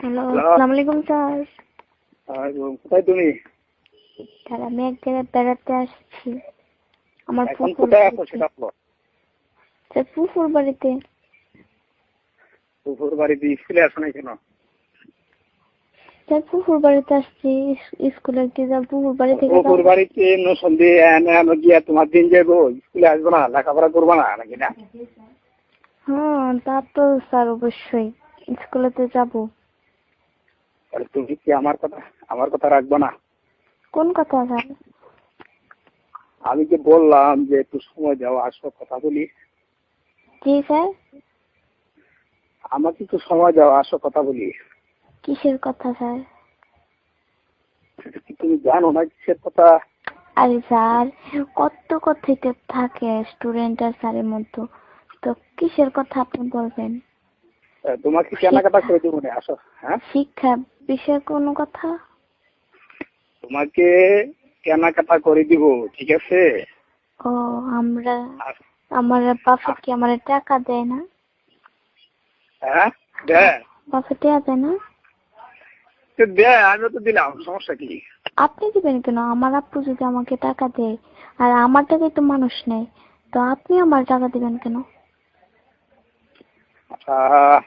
Hello, hello, আসসালামু আলাইকুম sir. কোথায় তুমি? স্যার আমি এক জায়গায় বেড়াতে আসছি। আমার এখন ফুফুর কোথায় আছো বাড়িতে। সেটা বলো। স্যার ফুফুর বাড়িতে। দুপুর বাড়িতে স্কুলে আসো না কেন? স্যার ফুফুর বাড়িতে আসছি। স্কুলে কি যাব? ফুফুর বাড়ি থেকে দুপুর যাব। বাড়িতে সন্ধে এনে গিয়া তোমার দিন যাবো, স্কুলে আসবো না, লেখাপড়া করবো না নাকি না? হ্যাঁ, তা তো স্যার অবশ্যই স্কুলেতে যাব। তাহলে তুমি কি আমার কথা রাখবো না? কোন কথা স্যার? আমি যে বললাম যে একটু সময় দাও, আসো কথা বলি। জি স্যার। আমাকে একটু সময় দাও, আসো কথা বলি। কিসের কথা স্যার? সেটা কি তুমি জানো না কিসের কথা? আরে স্যার, কত কথা থাকে স্টুডেন্ট আর স্যারের মধ্যে, তো কিসের কথা আপনি বলবেন? তোমাকে কেনাকাটা করে দেবো না, আসো। হ্যাঁ, শিক্ষা বিষয়ে কোনো কথা? তোমাকে কেনাকাটা করে দিব, ঠিক আছে? ও, আমরা আর আমার বাফে কি আমার টাকা দেয় না? হ্যাঁ, দেয় বাফে টাকা দেয় না? তো দেয়, আমিও তো দিলাম, সমস্যা কি? আপনি দিবেন কেন? আমার আপু যদি আমাকে টাকা দেয়, আর আমার টাকায় তো মানুষ নেই, তো আপনি আমার টাকা দিবেন কেন? আহ